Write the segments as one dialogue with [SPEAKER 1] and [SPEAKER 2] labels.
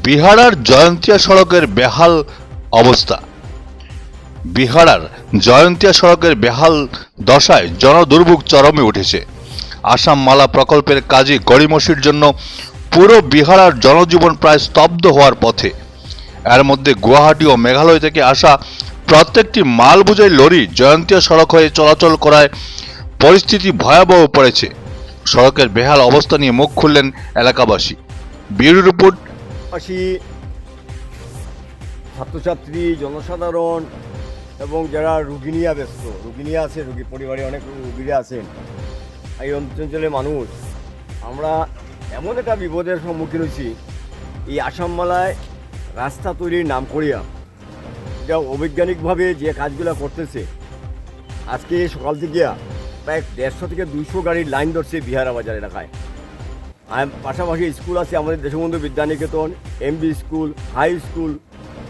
[SPEAKER 1] বিহারার জয়ন্তিয়া সড়কের বেহাল অবস্থা। বিহারার জয়ন্তিয়া সড়কের বেহাল দশায় জনদুর্ভোগ চরমে উঠেছে। আসাম মালা প্রকল্পের কাজে গড়িমসির জন্য পুরো বিহারার জনজীবন প্রায় স্তব্ধ হওয়ার পথে। এর মধ্যে গুয়াহাটি ও মেঘালয় থেকে আসা প্রত্যেকটি মাল বোঝাই লরি জয়ন্তিয়া সড়ক হয়ে চলাচল করায় পরিস্থিতি ভয়াবহ পড়েছে। সড়কের বেহাল অবস্থা নিয়ে মুখ খুললেন এলাকাবাসী। Bureau report.
[SPEAKER 2] ছাত্রছাত্রী, জনসাধারণ এবং যারা রুগী নিয়ে ব্যস্ত, রুগী নিয়ে আছে, রুগী পরিবারে অনেক রুগীরা আছেন, এই অঞ্চলের মানুষ আমরা এমন একটা বিপদের সম্মুখীন হয়েছি। এই আসামমালায় রাস্তা তৈরির নাম করিয়া যা অবৈজ্ঞানিকভাবে যে কাজগুলো করতেছে, আজকে সকাল থেকে প্রায় 150 থেকে 200 গাড়ির লাইন ধরছে বিহারা বাজার এলাকায়। আর পাশাপাশি স্কুল আছে আমাদের Deshbandhu Vidyaniketan, MB school, high school,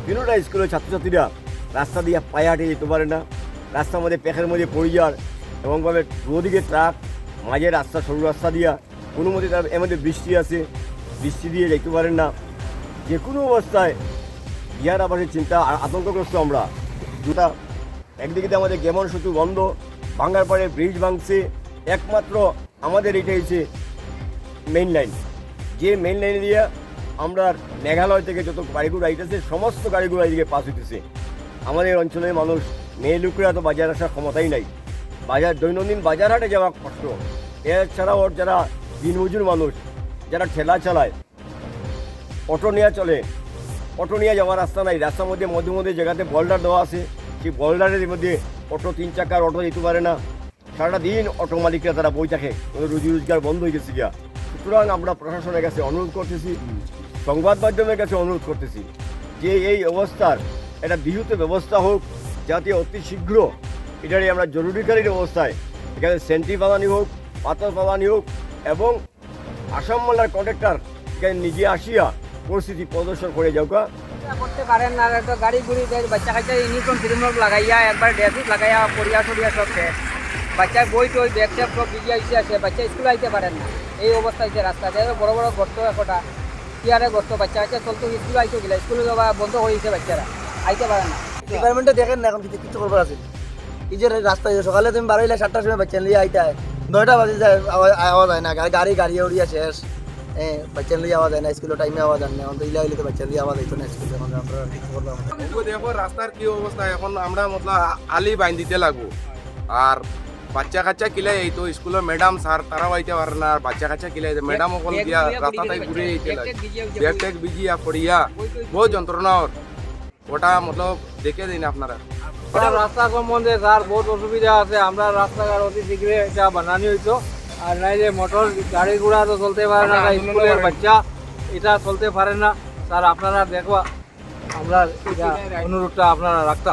[SPEAKER 2] তিনটা স্কুলের ছাত্রছাত্রীরা রাস্তা দিয়ে পায়ে হাঁটে যেতে পারে না। রাস্তার মধ্যে প্যাকের মধ্যে পড়ে যাওয়ার এমনভাবে দুদিকে ট্রাক, মাঝে রাস্তা সরু রাস্তা দিয়া কোনো মধ্যে তার এর মধ্যে বৃষ্টি আছে, বৃষ্টি দিয়ে যেতে পারেন না। যে কোনো অবস্থায় বিহারাবাসীর চিন্তা আতঙ্কগ্রস্ত আমরা। দুটা একদিকে আমাদের গেমন সেতু বন্ধ, ভাঙ্গার পরে ব্রিজ ভাঙছে। একমাত্র আমাদের এটা হচ্ছে মেইন লাইন, যে মেইন লাইনে দিয়ে আমরা মেঘালয় থেকে যত গাড়িগুলো আইতেছে সমস্ত গাড়িগুলো এদিকে পাস হইতেছে। আমাদের অঞ্চলের মানুষ মেয়ে লোকেরা তো বাজার আসার ক্ষমতাই নাই, বাজার দৈনন্দিন বাজার হাটে যাওয়া কষ্ট। এছাড়াও যারা দিনমজুর মানুষ, যারা ঠেলা চালায়, অটো নিয়ে চলে, অটো নিয়ে যাওয়ার রাস্তা নাই। রাস্তার মধ্যে মধ্যে মধ্যে জায়গাতে বোল্ডার দেওয়া আছে, সেই বোল্ডারের মধ্যে অটো 3 চাকার অটো যেতে পারে না। সারাটা দিন অটো মালিকরা তারা বই থাকে, রুজি রোজগার বন্ধ হয়ে গেছে গিয়া। সুতরাং আমরা প্রশাসনের কাছে অনুরোধ করতেছি, সংবাদ মাধ্যমের কাছে অনুরোধ করতেছি যে এই অবস্থার একটা বিহিত ব্যবস্থা হোক, যাতে অতি শীঘ্র এটারই আমরা জরুরিকালীন অবস্থায় এখানে সেন্ট্রি পালানি হোক, পাথর পালানি হোক, এবং আসাম মালার কন্ট্রাক্টর এখানে নিজে আসিয়া পরিস্থিতি প্রদর্শন করে যাওয়া
[SPEAKER 3] করতে পারেন না। তো গাড়ি ঘুরি বাচ্চা কাচ্চা ইউনিফর্ম ফিল্মক লাগাইয়া একবার ড্রেসিস লাগাইয়া পড়িয়া সরিয়া সব শেষ। বাচ্চার বই টই ব্যাগ ট্যাগ সব ভিজিয়া ইসে আছে, বাচ্চা স্কুলে আইতে পারেন না। এই অবস্থা হচ্ছে রাস্তা দিয়ে বড় বড় গর্ত, একটা টিয়ারে গর্ত, বাচ্চা কাচ্চা চলতো স্কুলে আইতে গেলে স্কুলে যাওয়া বন্ধ হয়েছে, বাচ্চারা আইতে পারে না।
[SPEAKER 4] ডিপার্টমেন্টে দেখেন না এখন কিছু করবার আছে। এই যে রাস্তায় সকালে তুমি 12 7টার সময় বাচ্চা নিয়ে আইতে হয়, 9টা বাজে যায় আওয়াজ হয় না, গাড়ি উড়িয়া শেষ। হ্যাঁ, বাচ্চা নিয়ে আওয়াজ হয় না, স্কুলের টাইমে আওয়াজ হয় না। ইলা হইলে তো বাচ্চা নিয়ে আওয়াজ হইতো না স্কুলে। আমরা কিছু করলাম
[SPEAKER 5] দেখো রাস্তার কি অবস্থা এখন, আমরা মতলব আলি বাইন দিতে লাগবো। আর বাচ্চা কাচ্চা কিলাই এই তো স্কুলের ম্যাডাম স্যার তারাও আইতে পারে না। আর বাচ্চা কাচ্চা কিলাই ম্যাডাম অকল গিয়া রাস্তাটাই ঘুরে যেতে লাগে, ব্যাগ ট্যাগ ভিজিয়া পড়িয়া বহু যন্ত্রণা। ওটা মতলব দেখে দিন আপনারা।
[SPEAKER 6] রাস্তা সম্বন্ধে স্যার বহুত অসুবিধা আছে। আমরা রাস্তাঘাট অতি শীঘ্র এটা বানানি হইতো, আর নাইলে মোটর গাড়ি ঘোড়া তো চলতে পারে না, স্কুলের বাচ্চা এটা চলতে পারে না। স্যার আপনারা দেখবা, আমরা এটা অনুরোধটা আপনারা রাখতা।